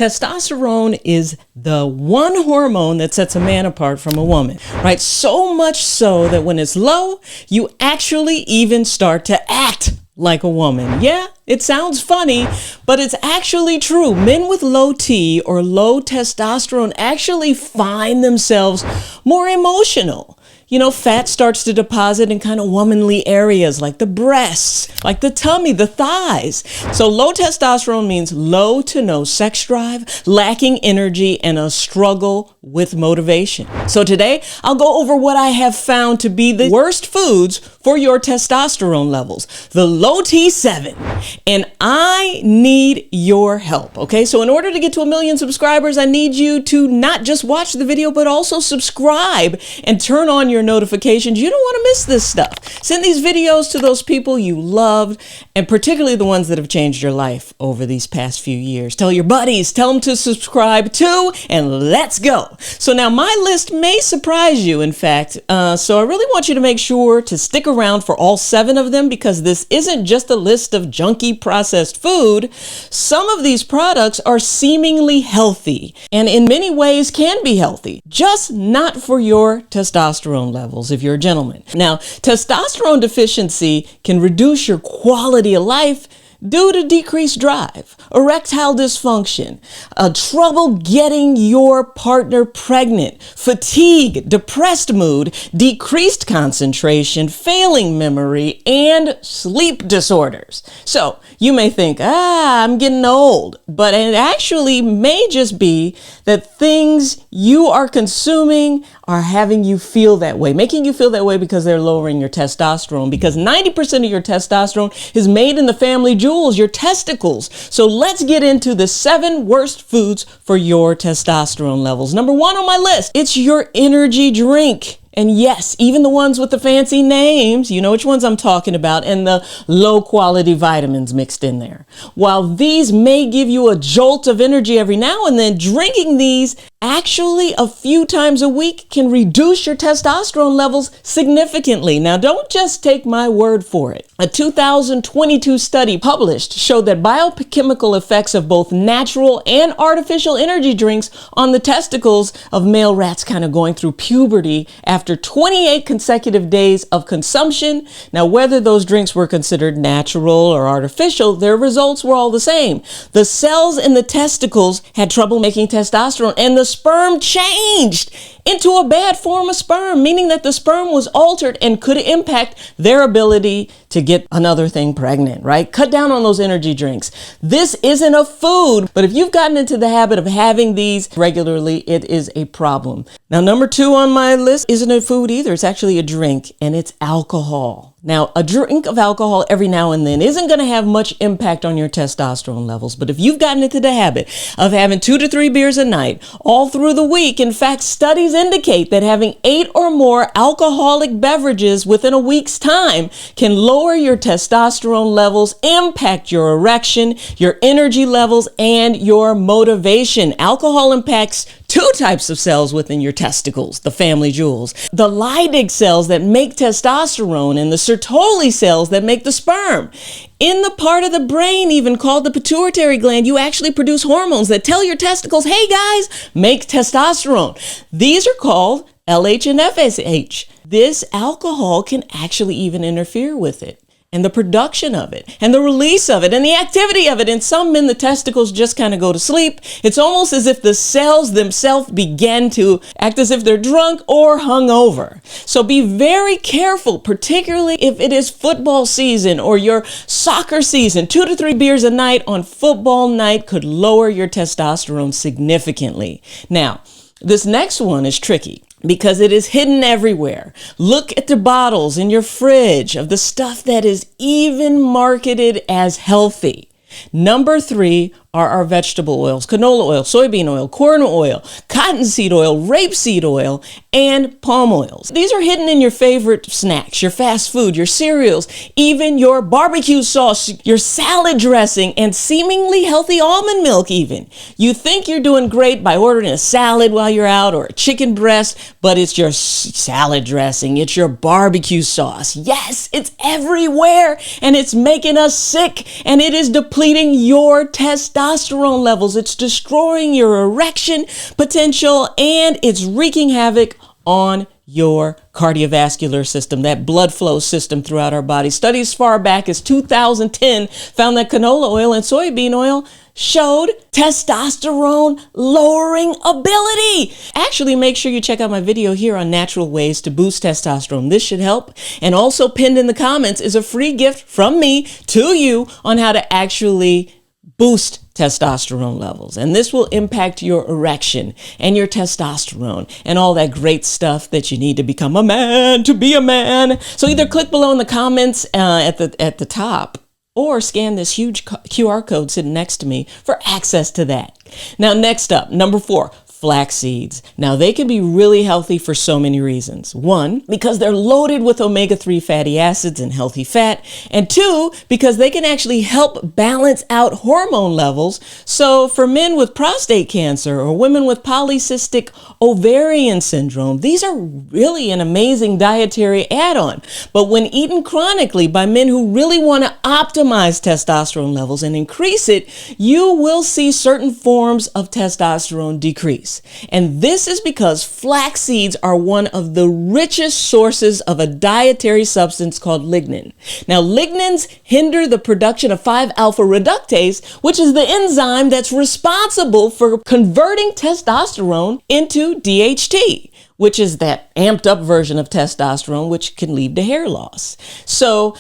Testosterone is the one hormone that sets a man apart from a woman, right? So much so that when it's low, you actually even start to act like a woman. Yeah, it sounds funny, but it's actually true. Men with low T or low testosterone actually find themselves more emotional. You know, fat starts to deposit in kind of womanly areas like the breasts, like the tummy, the thighs. So low testosterone means low to no sex drive, lacking energy, and a struggle with motivation. So today, I'll go over what I have found to be the worst foods for your testosterone levels, the low T7. And I need your help, okay? So in order to get to 1 million subscribers, I need you to not just watch the video, but also subscribe and turn on your notifications. You don't want to miss this stuff. Send these videos to those people you loved, and particularly the ones that have changed your life over these past few years. Tell your buddies, tell them to subscribe too, and let's go. So now my list may surprise you, in fact. So I really want you to make sure to stick around for all 7 of them, because this isn't just a list of junky processed food. Some of these products are seemingly healthy and in many ways can be healthy, just not for your testosterone levels if you're a gentleman. Now, testosterone deficiency can reduce your quality of life due to decreased drive, erectile dysfunction, trouble getting your partner pregnant, fatigue, depressed mood, decreased concentration, failing memory, and sleep disorders. So you may think, I'm getting old, but it actually may just be that things you are consuming are having you feel that way, making you feel that way because they're lowering your testosterone, because 90% of your testosterone is made in the family jewels, your testicles. So let's get into the 7 worst foods for your testosterone levels. Number 1 on my list, it's your energy drink. And yes, even the ones with the fancy names, you know which ones I'm talking about, and the low quality vitamins mixed in there. While these may give you a jolt of energy every now and then, drinking these actually a few times a week can reduce your testosterone levels significantly. Now, don't just take my word for it. A 2022 study published showed that biochemical effects of both natural and artificial energy drinks on the testicles of male rats kind of going through puberty after 28 consecutive days of consumption. Now, whether those drinks were considered natural or artificial, their results were all the same. The cells in the testicles had trouble making testosterone, and the sperm changed into a bad form of sperm, meaning that the sperm was altered and could impact their ability to get another thing pregnant, right? Cut down on those energy drinks. This isn't a food, but if you've gotten into the habit of having these regularly, it is a problem. Now, number 2 on my list isn't a food either. It's actually a drink, and it's alcohol. Now, a drink of alcohol every now and then isn't going to have much impact on your testosterone levels. But if you've gotten into the habit of having 2 to 3 beers a night all through the week, in fact, studies indicate that having 8 or more alcoholic beverages within a week's time can lower your testosterone levels, impact your erection, your energy levels, and your motivation. Alcohol impacts 2 types of cells within your testicles, the family jewels: the Leydig cells that make testosterone and the Sertoli cells that make the sperm. In the part of the brain even called the pituitary gland, you actually produce hormones that tell your testicles, hey guys, make testosterone. These are called LH and FSH. This alcohol can actually even interfere with it, and the production of it, and the release of it, and the activity of it. In some men, the testicles just kind of go to sleep. It's almost as if the cells themselves begin to act as if they're drunk or hungover. So be very careful, particularly if it is football season or your soccer season. 2 to 3 beers a night on football night could lower your testosterone significantly. Now, this next one is tricky, because it is hidden everywhere. Look at the bottles in your fridge of the stuff that is even marketed as healthy. Number 3 are our vegetable oils: canola oil, soybean oil, corn oil, cottonseed oil, rapeseed oil, and palm oils. These are hidden in your favorite snacks, your fast food, your cereals, even your barbecue sauce, your salad dressing, and seemingly healthy almond milk even. You think you're doing great by ordering a salad while you're out or a chicken breast, but it's your salad dressing, it's your barbecue sauce. Yes, it's everywhere, and it's making us sick, and it is depleting your testosterone testosterone levels. It's destroying your erection potential, and it's wreaking havoc on your cardiovascular system, that blood flow system throughout our body. Studies far back as 2010 found that canola oil and soybean oil showed testosterone lowering ability. Actually, make sure you check out my video here on natural ways to boost testosterone. This should help. And also pinned in the comments is a free gift from me to you on how to actually boost testosterone levels. And this will impact your erection and your testosterone and all that great stuff that you need to become a man, to be a man. So either click below in the comments at the top, or scan this huge QR code sitting next to me for access to that. Now, next up, number 4. Flax seeds. Now, they can be really healthy for so many reasons. 1, because they're loaded with omega-3 fatty acids and healthy fat. And 2, because they can actually help balance out hormone levels. So for men with prostate cancer or women with polycystic ovarian syndrome, these are really an amazing dietary add-on. But when eaten chronically by men who really want to optimize testosterone levels and increase it, you will see certain forms of testosterone decrease. And this is because flax seeds are one of the richest sources of a dietary substance called lignin. Now, lignins hinder the production of 5-alpha reductase, which is the enzyme that's responsible for converting testosterone into DHT, which is that amped up version of testosterone, which can lead to hair loss. So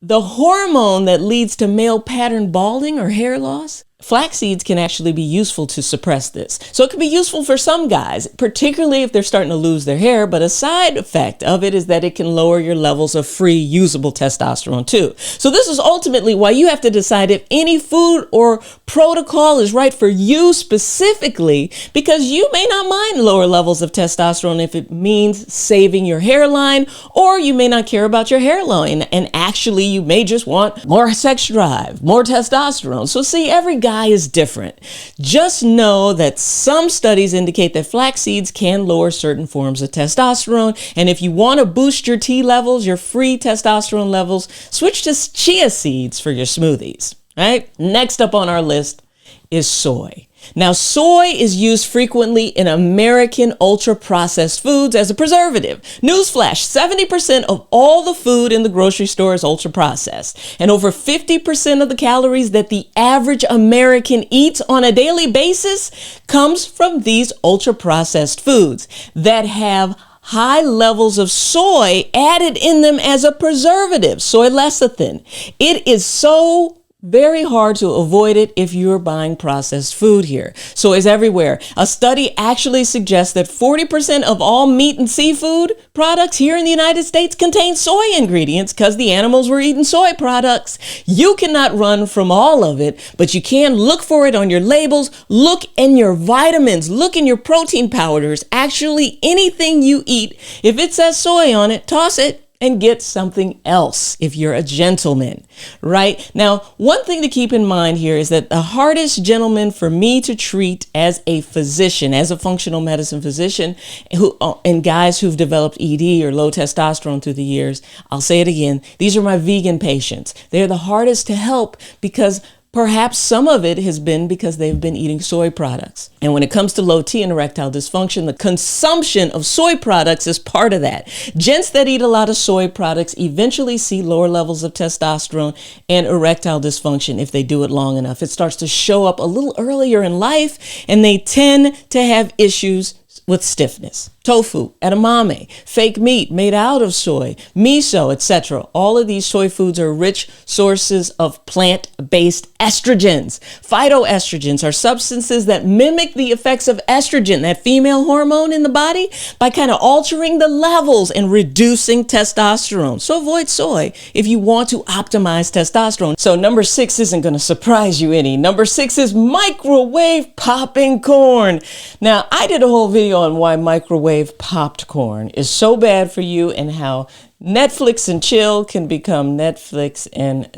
the hormone that leads to male pattern balding or hair loss, flax seeds can actually be useful to suppress this. So it can be useful for some guys, particularly if they're starting to lose their hair. But a side effect of it is that it can lower your levels of free usable testosterone too. So this is ultimately why you have to decide if any food or protocol is right for you specifically, because you may not mind lower levels of testosterone if it means saving your hairline, or you may not care about your hairline and actually you may just want more sex drive, more testosterone. So see, every guy is different. Just know that some studies indicate that flax seeds can lower certain forms of testosterone. And if you want to boost your T levels, your free testosterone levels, switch to chia seeds for your smoothies, right? Next up on our list is soy. Now, soy is used frequently in American ultra-processed foods as a preservative. Newsflash, 70% of all the food in the grocery store is ultra-processed. And over 50% of the calories that the average American eats on a daily basis comes from these ultra-processed foods that have high levels of soy added in them as a preservative, soy lecithin. It is so very hard to avoid it if you're buying processed food here. So it's everywhere. A study actually suggests that 40% of all meat and seafood products here in the United States contain soy ingredients because the animals were eating soy products. You cannot run from all of it, but you can look for it on your labels, look in your vitamins, look in your protein powders. Actually, anything you eat, if it says soy on it, toss it and get something else if you're a gentleman, right? Now, one thing to keep in mind here is that the hardest gentleman for me to treat as a physician, as a functional medicine physician, and guys who've developed ED or low testosterone through the years, I'll say it again, these are my vegan patients. They're the hardest to help because perhaps some of it has been because they've been eating soy products. And when it comes to low T and erectile dysfunction, the consumption of soy products is part of that. Gents that eat a lot of soy products eventually see lower levels of testosterone and erectile dysfunction if they do it long enough. It starts to show up a little earlier in life, and they tend to have issues with stiffness. Tofu, edamame, fake meat made out of soy, miso, etc. All of these soy foods are rich sources of plant-based estrogens. Phytoestrogens are substances that mimic the effects of estrogen, that female hormone in the body, by kind of altering the levels and reducing testosterone. So avoid soy if you want to optimize testosterone. So number 6 isn't going to surprise you any. Number 6 is microwave popping corn. Now, I did a whole video on why microwave popped corn is so bad for you and how Netflix and chill can become Netflix and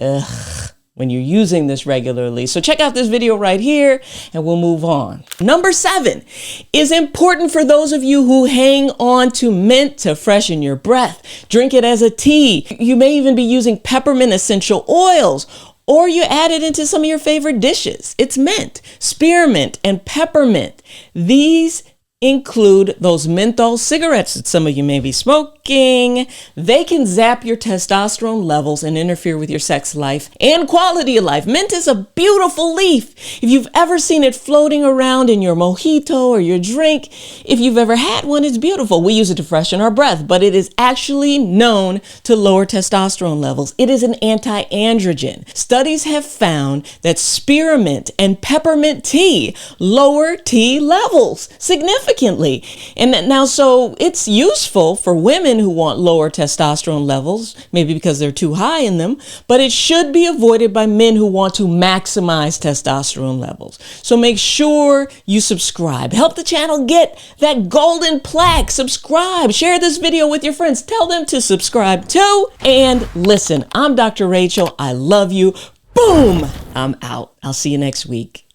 when you're using this regularly. So check out this video right here and we'll move on. Number 7 is important for those of you who hang on to mint to freshen your breath. Drink it as a tea. You may even be using peppermint essential oils or you add it into some of your favorite dishes. It's mint, spearmint, and peppermint. These include those menthol cigarettes that some of you may be smoking. They can zap your testosterone levels and interfere with your sex life and quality of life. Mint is a beautiful leaf. If you've ever seen it floating around in your mojito or your drink, if you've ever had one, it's beautiful. We use it to freshen our breath, but it is actually known to lower testosterone levels. It is an anti-androgen. Studies have found that spearmint and peppermint tea lower T levels significantly. And now, so it's useful for women who want lower testosterone levels, maybe because they're too high in them, but it should be avoided by men who want to maximize testosterone levels. So make sure you subscribe. Help the channel get that golden plaque. Subscribe. Share this video with your friends. Tell them to subscribe too. And listen, I'm Dr. Rachel. I love you. Boom! I'm out. I'll see you next week.